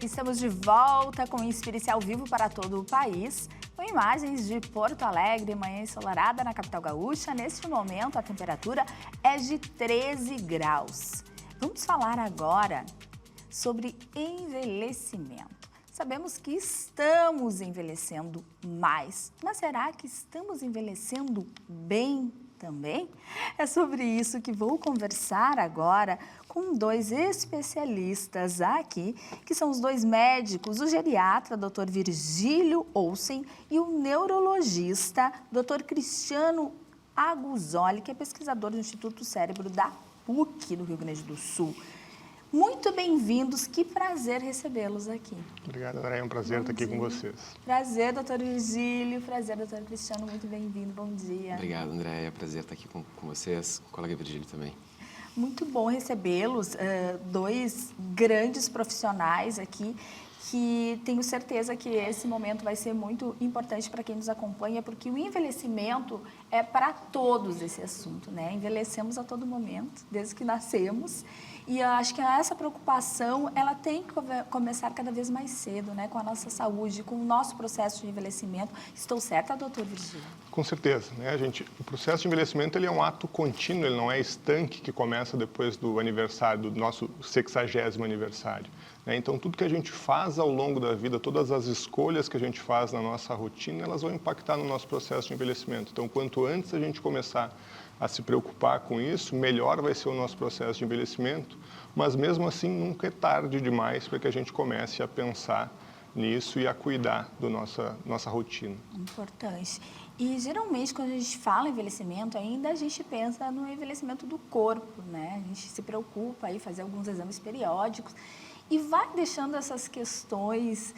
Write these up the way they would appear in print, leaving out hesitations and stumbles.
Estamos de volta com Inspire-se ao vivo para todo o país, com imagens de Porto Alegre, manhã ensolarada na capital gaúcha. Neste momento, a temperatura é de 13 graus. Vamos falar agora sobre envelhecimento. Sabemos que estamos envelhecendo mais, mas será que estamos envelhecendo bem também? É sobre isso que vou conversar agora com dois especialistas aqui, que são os dois médicos, o geriatra, Dr. Virgílio Olsen, e o neurologista, Dr. Cristiano Aguzoli, que é pesquisador do Instituto Cérebro da PUC do Rio Grande do Sul. Muito bem-vindos, que prazer recebê-los aqui. Obrigado, André, é um prazer estar aqui com vocês. Prazer, doutor Virgílio, prazer, doutor Cristiano, muito bem-vindo, bom dia. Obrigado, André, é um prazer estar aqui com vocês, com o colega Virgílio também. Muito bom recebê-los, dois grandes profissionais aqui, que tenho certeza que esse momento vai ser muito importante para quem nos acompanha, porque o envelhecimento é para todos esse assunto, né? Envelhecemos a todo momento, desde que nascemos, e eu acho que essa preocupação, ela tem que começar cada vez mais cedo, né? Com a nossa saúde, com o nosso processo de envelhecimento. Estou certa, doutor Virgílio? Com certeza, né, gente? O processo de envelhecimento ele é um ato contínuo, ele não é estanque que começa depois do aniversário, do nosso 60º aniversário. Né? Então, tudo que a gente faz ao longo da vida, todas as escolhas que a gente faz na nossa rotina, elas vão impactar no nosso processo de envelhecimento. Então, quanto antes a gente começar a se preocupar com isso, melhor vai ser o nosso processo de envelhecimento, mas mesmo assim nunca é tarde demais para que a gente comece a pensar nisso e a cuidar da nossa rotina. Importante. E geralmente quando a gente fala em envelhecimento, ainda a gente pensa no envelhecimento do corpo, né? A gente se preocupa em fazer alguns exames periódicos e vai deixando essas questões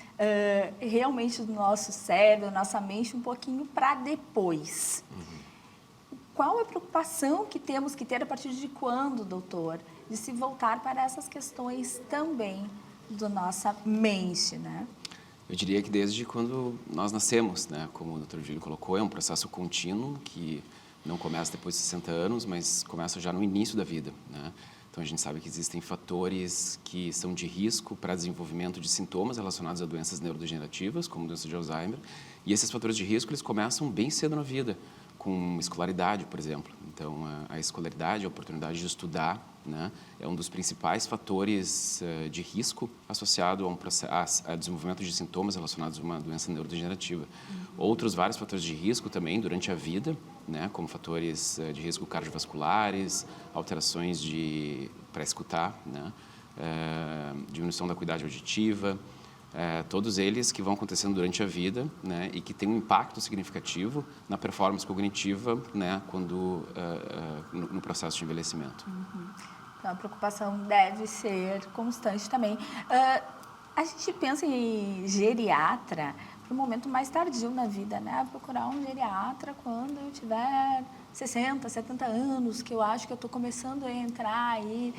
realmente do nosso cérebro, da nossa mente um pouquinho para depois. Qual é a preocupação que temos que ter a partir de quando, doutor, de se voltar para essas questões também da nossa mente, né? Eu diria que desde quando nós nascemos, né? Como o Dr. Virgílio colocou, é um processo contínuo que não começa depois de 60 anos, mas começa já no início da vida, né? Então, a gente sabe que existem fatores que são de risco para desenvolvimento de sintomas relacionados a doenças neurodegenerativas, como doença de Alzheimer, e esses fatores de risco, eles começam bem cedo na vida, com escolaridade, por exemplo. Então, a escolaridade, a oportunidade de estudar, né, é um dos principais fatores de risco associado a desenvolvimento de sintomas relacionados a uma doença neurodegenerativa. Outros vários fatores de risco também durante a vida, né, como fatores de risco cardiovasculares, alterações para escutar, né, diminuição da acuidade auditiva, todos eles que vão acontecendo durante a vida, né, e que têm um impacto significativo na performance cognitiva, né, no processo de envelhecimento. Então, a preocupação deve ser constante também. A gente pensa em geriatra para um momento mais tardio na vida, né? Procurar um geriatra quando eu tiver 60, 70 anos, que eu acho que eu estou começando a entrar aí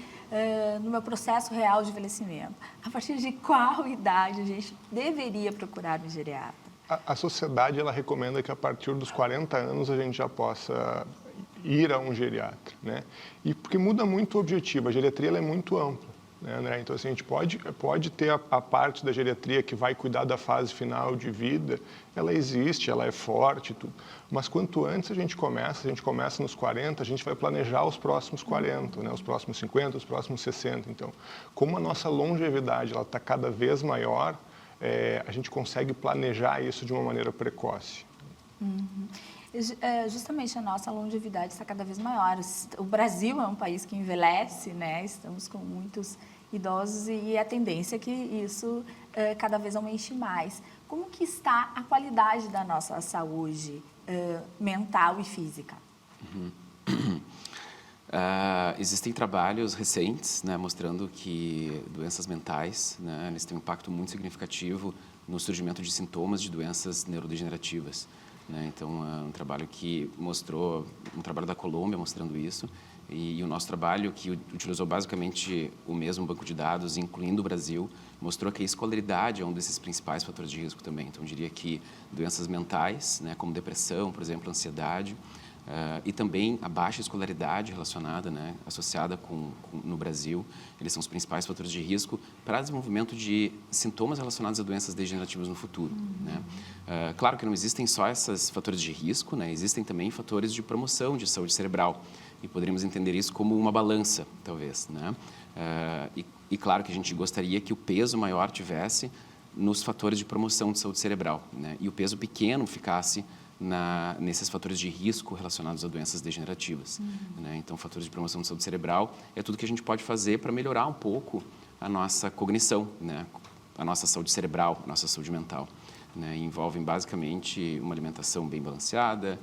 no meu processo real de envelhecimento. A partir de qual idade a gente deveria procurar um geriatra? A sociedade ela recomenda que a partir dos 40 anos a gente já possa ir a um geriatra, né? E porque muda muito o objetivo, a geriatria ela é muito ampla, né, André? Então, assim, a gente pode ter a parte da geriatria que vai cuidar da fase final de vida, ela existe, ela é forte, tudo. Mas quanto antes a gente começa nos 40, a gente vai planejar os próximos 40, né, os próximos 50, os próximos 60. Então, como a nossa longevidade está cada vez maior, a gente consegue planejar isso de uma maneira precoce. Justamente a nossa longevidade está cada vez maior. O Brasil é um país que envelhece, né? Estamos com muitos idosos e a tendência é que isso cada vez aumente mais. Como que está a qualidade da nossa saúde mental e física? Existem trabalhos recentes, né, mostrando que doenças mentais, né, eles têm um impacto muito significativo no surgimento de sintomas de doenças neurodegenerativas. Né? Então, um trabalho que mostrou, um trabalho da Colômbia mostrando isso, e o nosso trabalho, que utilizou basicamente o mesmo banco de dados, incluindo o Brasil, mostrou que a escolaridade é um desses principais fatores de risco também. Então, eu diria que doenças mentais, né, como depressão, por exemplo, ansiedade, E também a baixa escolaridade relacionada, né, associada no Brasil, eles são os principais fatores de risco para o desenvolvimento de sintomas relacionados a doenças degenerativas no futuro. Né? Claro que não existem só esses fatores de risco, né, existem também fatores de promoção de saúde cerebral, e poderíamos entender isso como uma balança, talvez. Né? E claro que a gente gostaria que o peso maior tivesse nos fatores de promoção de saúde cerebral, né, e o peso pequeno ficasse nesses fatores de risco relacionados a doenças degenerativas. Né? Então, fatores de promoção de saúde cerebral é tudo que a gente pode fazer para melhorar um pouco a nossa cognição, né? A nossa saúde cerebral, a nossa saúde mental. Né? Envolvem basicamente uma alimentação bem balanceada,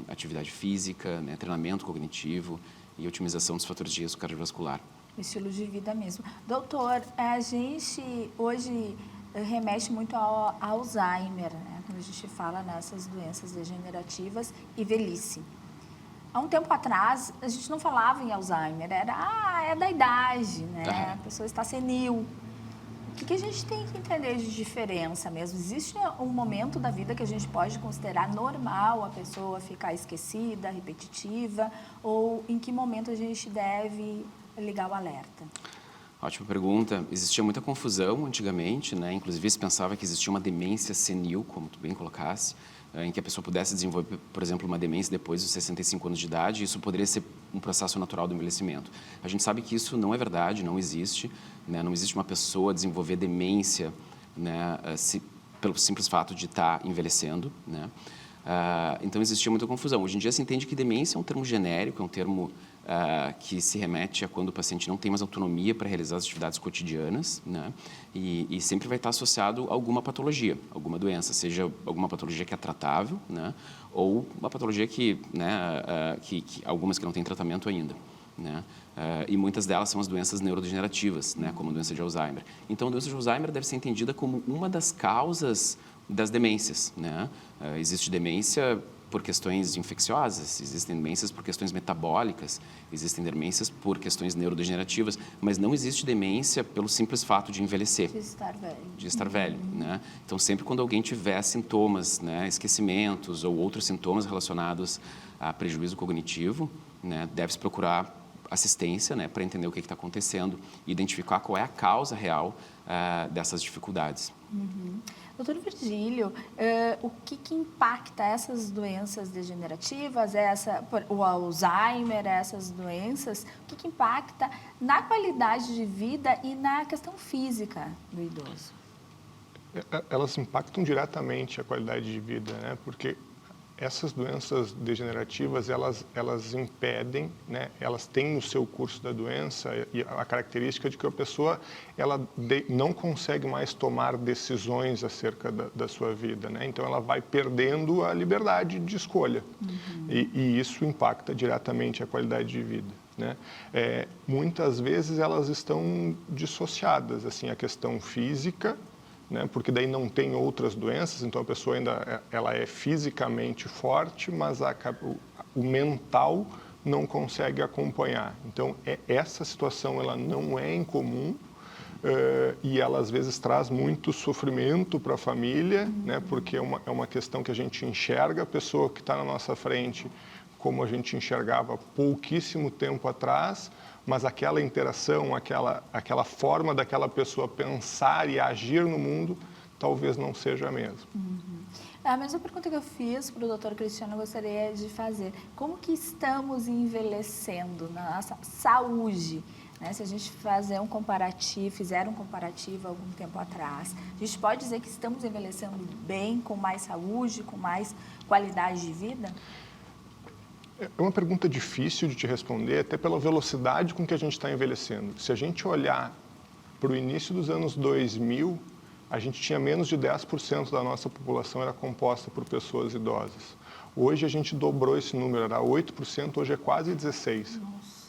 atividade física, né? Treinamento cognitivo e otimização dos fatores de risco cardiovascular. Estilo de vida mesmo. Doutor, a gente hoje remete muito ao Alzheimer, né? Quando a gente fala nessas doenças degenerativas e velhice. Há um tempo atrás, a gente não falava em Alzheimer, é da idade, né? A pessoa está senil. O que a gente tem que entender de diferença mesmo? Existe um momento da vida que a gente pode considerar normal a pessoa ficar esquecida, repetitiva, ou em que momento a gente deve ligar o alerta? Ótima pergunta. Existia muita confusão antigamente, né? Inclusive se pensava que existia uma demência senil, como tu bem colocasse, em que a pessoa pudesse desenvolver, por exemplo, uma demência depois dos 65 anos de idade, e isso poderia ser um processo natural do envelhecimento. A gente sabe que isso não é verdade, não existe, né? Não existe uma pessoa desenvolver demência, né? Pelo simples fato de estar envelhecendo, né? Então existia muita confusão. Hoje em dia se entende que demência é um termo genérico, é um termo que se remete a quando o paciente não tem mais autonomia para realizar as atividades cotidianas, né? E sempre vai estar associado a alguma patologia, alguma doença, seja alguma patologia que é tratável, né? Ou uma patologia que algumas que não têm tratamento ainda, né? E muitas delas são as doenças neurodegenerativas, né? Como a doença de Alzheimer. Então, a doença de Alzheimer deve ser entendida como uma das causas das demências, né? Existe demência por questões infecciosas, existem demências por questões metabólicas, existem demências por questões neurodegenerativas, mas não existe demência pelo simples fato de envelhecer. De estar velho. De estar velho, né? Então, sempre quando alguém tiver sintomas, né, esquecimentos ou outros sintomas relacionados a prejuízo cognitivo, né, deve-se procurar assistência, né, para entender o que está acontecendo e identificar qual é a causa real dessas dificuldades. Doutor Virgílio, o que impacta essas doenças degenerativas, o Alzheimer, essas doenças, o que impacta na qualidade de vida e na questão física do idoso? Elas impactam diretamente a qualidade de vida, né? Porque essas doenças degenerativas, elas impedem, né? Elas têm no seu curso da doença e a característica de que a pessoa não consegue mais tomar decisões acerca da sua vida, né? Então, ela vai perdendo a liberdade de escolha. E isso impacta diretamente a qualidade de vida, né? Muitas vezes, elas estão dissociadas, assim, a questão física, né? Porque daí não tem outras doenças, então a pessoa ela é fisicamente forte, mas o mental não consegue acompanhar. Então, essa situação ela não é incomum e ela às vezes traz muito sofrimento para a família, né? Porque é uma questão que a gente enxerga a pessoa que está na nossa frente como a gente enxergava pouquíssimo tempo atrás, mas aquela interação, aquela forma daquela pessoa pensar e agir no mundo, talvez não seja a mesma. A mesma pergunta que eu fiz para o doutor Cristiano, eu gostaria de fazer. Como que estamos envelhecendo na nossa saúde? Né? Se a gente fizer um comparativo algum tempo atrás, a gente pode dizer que estamos envelhecendo bem, com mais saúde, com mais qualidade de vida? É uma pergunta difícil de te responder, até pela velocidade com que a gente está envelhecendo. Se a gente olhar para o início dos anos 2000, a gente tinha menos de 10% da nossa população era composta por pessoas idosas. Hoje a gente dobrou esse número, era 8%, hoje é quase 16%. Nossa.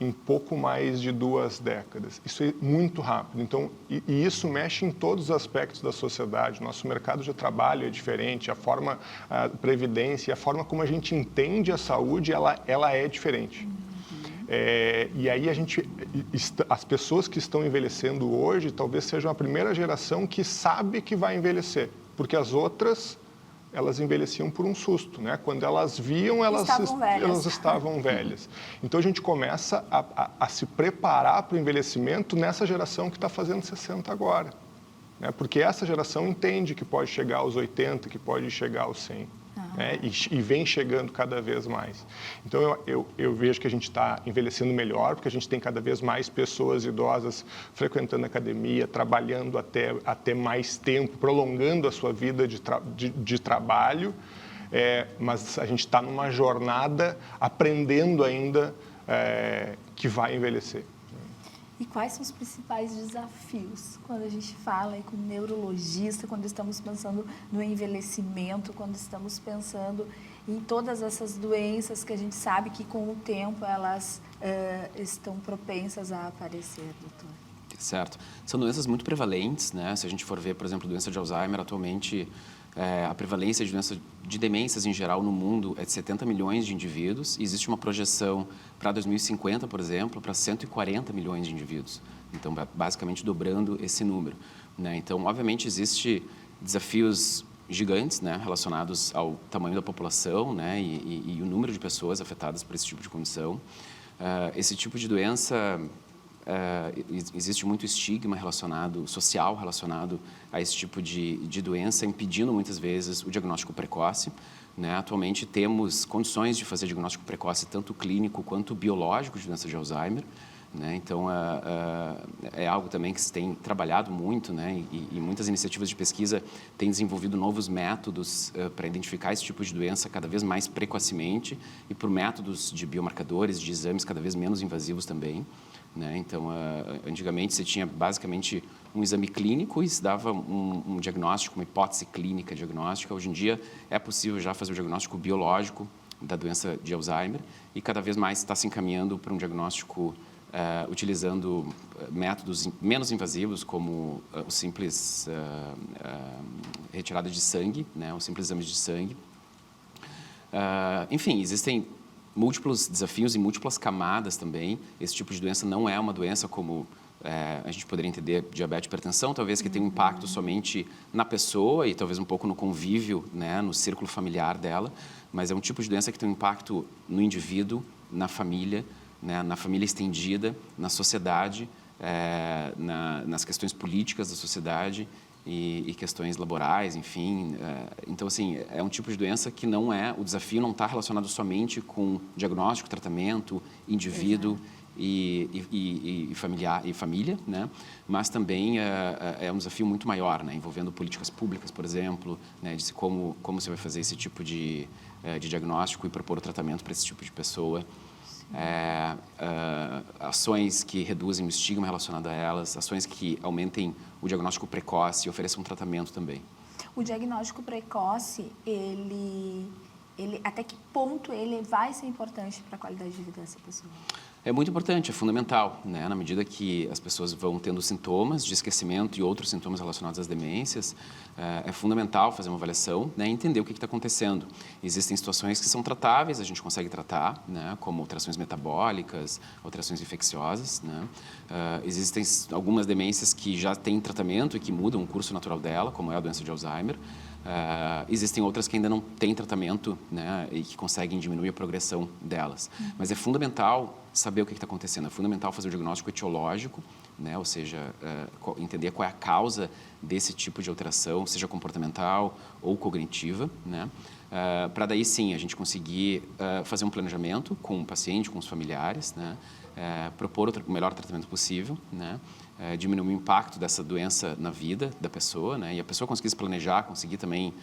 Em pouco mais de 2 décadas. Isso é muito rápido. Então, e isso mexe em todos os aspectos da sociedade. Nosso mercado de trabalho é diferente, a previdência, a forma como a gente entende a saúde, ela é diferente. E aí as pessoas que estão envelhecendo hoje talvez sejam a primeira geração que sabe que vai envelhecer, porque as outras elas envelheciam por um susto, né? Quando elas viam, elas estavam velhas. Então a gente começa a se preparar para o envelhecimento nessa geração que está fazendo 60 agora, né? Porque essa geração entende que pode chegar aos 80, que pode chegar aos 100. Né? E vem chegando cada vez mais. Então, eu vejo que a gente está envelhecendo melhor, porque a gente tem cada vez mais pessoas idosas frequentando a academia, trabalhando até mais tempo, prolongando a sua vida de trabalho, mas a gente está numa jornada aprendendo ainda que vai envelhecer. E quais são os principais desafios quando a gente fala aí com o neurologista, quando estamos pensando no envelhecimento, quando estamos pensando em todas essas doenças que a gente sabe que com o tempo elas estão propensas a aparecer, doutor? Certo. São doenças muito prevalentes, né? Se a gente for ver, por exemplo, doença de Alzheimer, atualmente a prevalência de doenças de demências em geral no mundo é de 70 milhões de indivíduos e existe uma projeção para 2050, por exemplo, para 140 milhões de indivíduos. Então, basicamente dobrando esse número, né? Então, obviamente, existem desafios gigantes, né, relacionados ao tamanho da população, né, e o número de pessoas afetadas por esse tipo de condição. Esse tipo de doença... existe muito estigma social relacionado a esse tipo de doença, impedindo muitas vezes o diagnóstico precoce, né? Atualmente temos condições de fazer diagnóstico precoce tanto clínico quanto biológico de doença de Alzheimer, né? Então é algo também que se tem trabalhado muito, né? E muitas iniciativas de pesquisa têm desenvolvido novos métodos para identificar esse tipo de doença cada vez mais precocemente e por métodos de biomarcadores, de exames cada vez menos invasivos também, né? Então, antigamente você tinha basicamente um exame clínico e se dava um diagnóstico, uma hipótese clínica diagnóstica. Hoje em dia é possível já fazer o diagnóstico biológico da doença de Alzheimer e cada vez mais está se encaminhando para um diagnóstico utilizando métodos menos invasivos como o simples retirada de sangue, né? O simples exame de sangue. Enfim, existem múltiplos desafios e múltiplas camadas também. Esse tipo de doença não é uma doença como a gente poderia entender diabetes e hipertensão, talvez que tem um impacto somente na pessoa e talvez um pouco no convívio, né, no círculo familiar dela, mas é um tipo de doença que tem um impacto no indivíduo, na família, né, na família estendida, na sociedade, nas questões políticas da sociedade e questões laborais, enfim. Então, assim, é um tipo de doença que não o desafio não está relacionado somente com diagnóstico, tratamento, indivíduo e familiar e família, né? Mas também é um desafio muito maior, né? Envolvendo políticas públicas, por exemplo, né? De como você vai fazer esse tipo de diagnóstico e propor o tratamento para esse tipo de pessoa. Ações que reduzem o estigma relacionado a elas, ações que aumentem o diagnóstico precoce e ofereçam um tratamento também. O diagnóstico precoce, ele até que ponto ele vai ser importante para a qualidade de vida dessa pessoa? É muito importante, é fundamental, né? Na medida que as pessoas vão tendo sintomas de esquecimento e outros sintomas relacionados às demências, é fundamental fazer uma avaliação, né, e entender o que está acontecendo. Existem situações que são tratáveis, a gente consegue tratar, né, como alterações metabólicas, alterações infecciosas, né? Existem algumas demências que já têm tratamento e que mudam o curso natural dela, como é a doença de Alzheimer. Existem outras que ainda não têm tratamento, né, e que conseguem diminuir a progressão delas. Mas é fundamental saber o que está acontecendo, é fundamental fazer o diagnóstico etiológico, né, ou seja, entender qual é a causa desse tipo de alteração, seja comportamental ou cognitiva, né, para daí sim a gente conseguir fazer um planejamento com o paciente, com os familiares, né, propor o melhor tratamento possível, né, diminuir o impacto dessa doença na vida da pessoa, né, e a pessoa conseguir se planejar, conseguir também,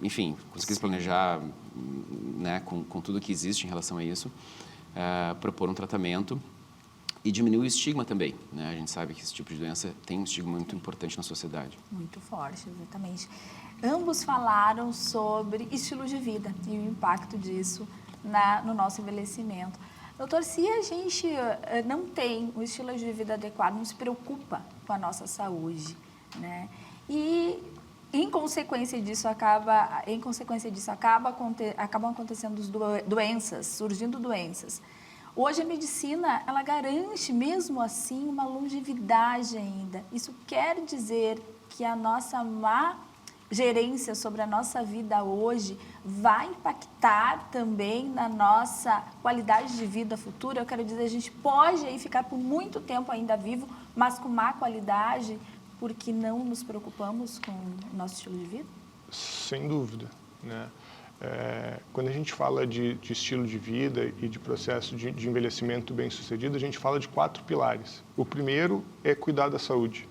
enfim, conseguir se planejar, né, com tudo que existe em relação a isso, propor um tratamento e diminuir o estigma também, né? A gente sabe que esse tipo de doença tem um estigma muito importante na sociedade. Muito forte, exatamente. Ambos falaram sobre estilo de vida e o impacto disso no nosso envelhecimento. Doutor, se a gente não tem um estilo de vida adequado, não se preocupa com a nossa saúde, né? E em consequência disso acabam acontecendo doenças, surgindo doenças. Hoje a medicina, ela garante mesmo assim uma longevidade ainda. Isso quer dizer que a nossa má gerência sobre a nossa vida hoje vai impactar também na nossa qualidade de vida futura? Eu quero dizer, a gente pode aí ficar por muito tempo ainda vivo, mas com má qualidade, porque não nos preocupamos com o nosso estilo de vida? Sem dúvida, né? Quando a gente fala de estilo de vida e de processo de envelhecimento bem-sucedido, a gente fala de 4 pilares. O primeiro é cuidar da saúde,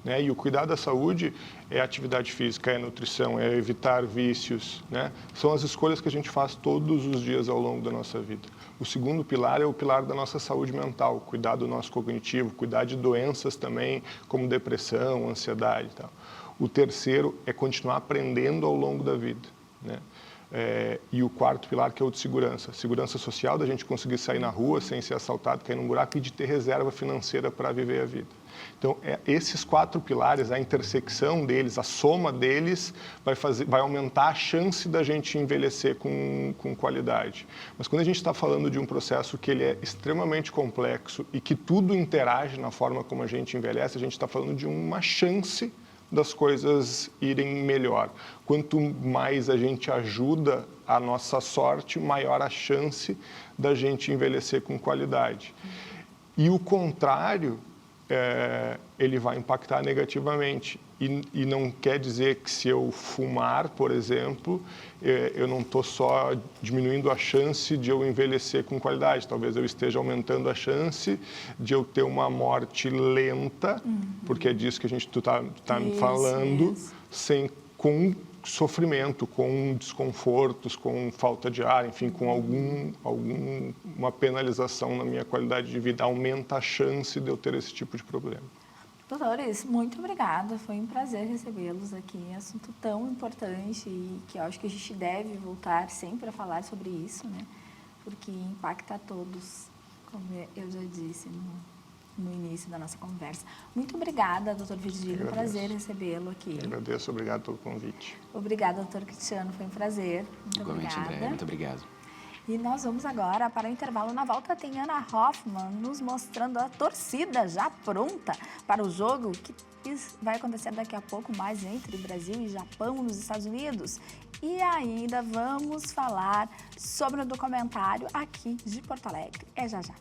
né? E o cuidar da saúde é atividade física, é nutrição, é evitar vícios, né? São as escolhas que a gente faz todos os dias ao longo da nossa vida. O segundo pilar é o pilar da nossa saúde mental, cuidar do nosso cognitivo, cuidar de doenças também, como depressão, ansiedade e tal. O terceiro é continuar aprendendo ao longo da vida, né? E o quarto pilar, que é o de segurança. Segurança social, da gente conseguir sair na rua sem ser assaltado, cair num buraco, e de ter reserva financeira para viver a vida. Então, esses 4 pilares, a intersecção deles, a soma deles, vai aumentar a chance da gente envelhecer com qualidade. Mas quando a gente está falando de um processo que ele é extremamente complexo e que tudo interage na forma como a gente envelhece, a gente está falando de uma chance das coisas irem melhor. Quanto mais a gente ajuda a nossa sorte, maior a chance da gente envelhecer com qualidade. E o contrário, ele vai impactar negativamente. E não quer dizer que se eu fumar, por exemplo, eu não estou só diminuindo a chance de eu envelhecer com qualidade. Talvez eu esteja aumentando a chance de eu ter uma morte lenta, porque é disso que a gente está me falando, com sofrimento, com desconfortos, com falta de ar, enfim, com alguma penalização na minha qualidade de vida. Aumenta a chance de eu ter esse tipo de problema. Doutores, muito obrigada. Foi um prazer recebê-los aqui. Assunto tão importante e que eu acho que a gente deve voltar sempre a falar sobre isso, né? Porque impacta a todos, como eu já disse no início da nossa conversa. Muito obrigada, doutor Virgílio. Prazer recebê-lo aqui. Eu agradeço, obrigado pelo convite. Obrigada, doutor Cristiano. Foi um prazer. Muito Igualmente, obrigada. André. Muito obrigado. E nós vamos agora para o intervalo. Na volta tem Ana Hoffman nos mostrando a torcida já pronta para o jogo que vai acontecer daqui a pouco mais entre Brasil e Japão nos Estados Unidos. E ainda vamos falar sobre o documentário aqui de Porto Alegre. É já já.